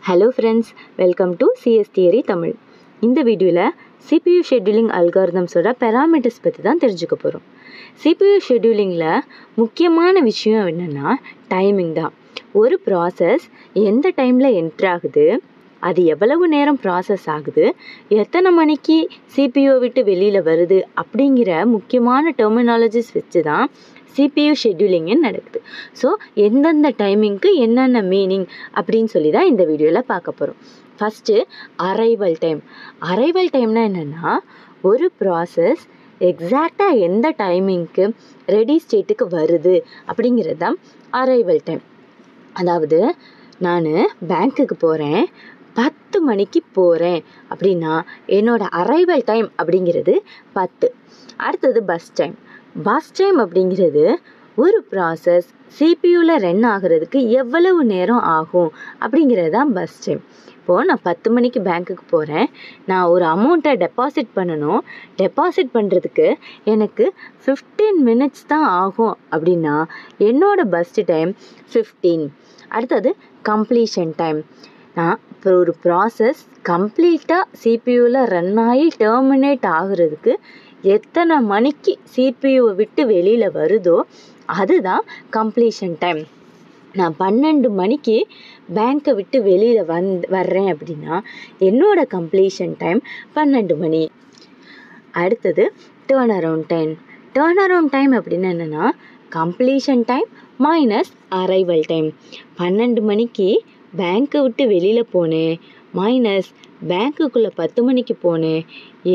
Hello friends, welcome to CS Theory Tamil. இந்த வீடியோல CPU scheduling algorithms ஓட parameters பத்தி தான் தெரிஞ்சுக்க போறோம். CPU schedulingல முக்கியமான விஷயம் என்னன்னா டைமிங் தான். ஒரு process எந்த டைம்ல என்டர் ஆகுது, அது எவ்வளவு நேரம் ப்ராசஸ் ஆகுது, எத்தனை மணிக்கு CPU விட்டு வெளியில வருது அப்படிங்கிற முக்கியமான டெர்மினாலஜிஸ் வச்சு தான் CPU ஷெட்யூலிங்கு நடக்குது. ஸோ எந்தெந்த டைமிங்க்கு என்னென்ன மீனிங் அப்படின்னு சொல்லி தான் இந்த வீடியோவில் பார்க்க போகிறோம். First arrival time. அரைவல் டைம்னா என்னென்னா ஒரு ப்ராசஸ் எக்ஸாக்டாக எந்த டைமிங்க்கு ரெடி ஸ்டேட்டுக்கு வருது அப்படிங்கிறது தான் அரைவல் டைம். அதாவது நான் பேங்க்குக்கு போகிறேன், 10 மணிக்கு போகிறேன் அப்படின்னா என்னோட அரைவல் டைம் அப்படிங்கிறது 10. அடுத்தது பஸ் டைம். பஸ் டைம் அப்படிங்கிறது ஒரு ப்ராசஸ் சிபியூவில் ரன் ஆகிறதுக்கு எவ்வளவு நேரம் ஆகும் அப்படிங்கிறது தான் பஸ் டைம். இப்போது நான் 10 மணிக்கு பேங்க்குக்கு போகிறேன், நான் ஒரு அமௌண்ட்டை டெபாசிட் பண்ணணும். டெபாசிட் பண்ணுறதுக்கு எனக்கு 15 மினிட்ஸ் தான் ஆகும் அப்படின்னா என்னோட பஸ் டைம் 15. அடுத்தது கம்ப்ளீஷன் டைம். நான் இப்போ ஒரு ப்ராசஸ் கம்ப்ளீட்டாக சிபியூவில் ரன் ஆகி டெர்மினேட் ஆகுறதுக்கு எத்தனை மணிக்கு சிபியூவை விட்டு வெளியில் வருதோ அதுதான் கம்ப்ளீஷன் டைம். நான் 12 மணிக்கு பேங்க்கை விட்டு வெளியில் வர்றேன் அப்படின்னா என்னோட கம்ப்ளீஷன் டைம் 12 மணி. அடுத்தது turn around time. Turn around time அப்படின்னு என்னென்னா completion time minus arrival time. 12 மணிக்கு பேங்க்கை விட்டு வெளியில் போனேன் மைனஸ் பேங்க்குள்ளே 10 மணிக்கு போனேன்,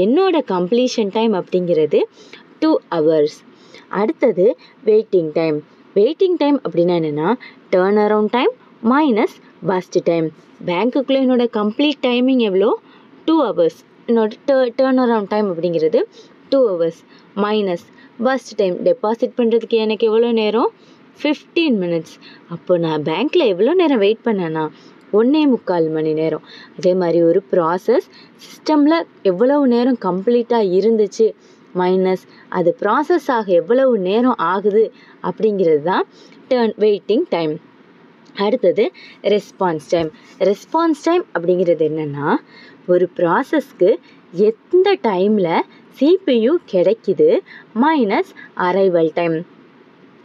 என்னோட கம்ப்ளீஷன் டைம் அப்படிங்கிறது 2 hours. அடுத்தது வெயிட்டிங் டைம். வெயிட்டிங் டைம் அப்படின்னா என்னென்னா turnaround time minus burst time. பேங்க்குள்ளே என்னோட கம்ப்ளீட் டைமிங் எவ்வளோ 2 hours. என்னோட டேர்ன் அரவுண்ட் டைம் அப்படிங்கிறது 2 hours minus burst time. Deposit பண்ணுறதுக்கு எனக்கு எவ்வளோ நேரம் 15 மினிட்ஸ். அப்போ நான் பேங்க்கில் எவ்வளோ நேரம் வெயிட் பண்ணேன்னா 1.25 மணி நேரம். அதே மாதிரி ஒரு ப்ராசஸ் சிஸ்டமில் எவ்வளவு நேரம் கம்ப்ளீட்டாக இருந்துச்சு மைனஸ் அது ப்ராசஸ் ஆக எவ்வளவு நேரம் ஆகுது அப்படிங்கிறது தான் வெயிட்டிங் டைம். அடுத்தது ரெஸ்பான்ஸ் டைம். ரெஸ்பான்ஸ் டைம் அப்படிங்கிறது என்னென்னா ஒரு ப்ராசஸ்க்கு எந்த டைமில் சிபியூ கிடைக்குது மைனஸ் அரைவல் டைம்.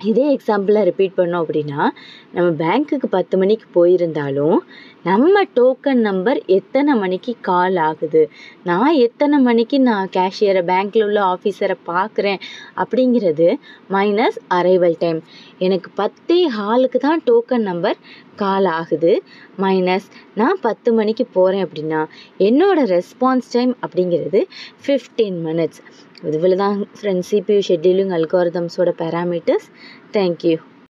இதே எக்ஸாம்பிளாக ரிப்பீட் பண்ணோம் அப்படின்னா நம்ம பேங்க்குக்கு 10 மணிக்கு போயிருந்தாலும் நம்ம டோக்கன் நம்பர் எத்தனை மணிக்கு கால் ஆகுது, நான் எத்தனை மணிக்கு நான் கேஷியரை பேங்க்கில் உள்ள ஆஃபீஸரை பார்க்குறேன் அப்படிங்கிறது மைனஸ் அரைவல் டைம். எனக்கு 10:15 தான் டோக்கன் நம்பர் கால் ஆகுது மைனஸ் நான் 10 மணிக்கு போகிறேன் அப்படின்னா என்னோட ரெஸ்பான்ஸ் டைம் அப்படிங்கிறது 15 மினிட்ஸ். இவ்வளோ தான் ஃப்ரெண்ட்ஸ் CPU ஷெட்யூலிங் அல்காரிதம்ஸோட பேராமீட்டர்ஸ். தேங்க்யூ.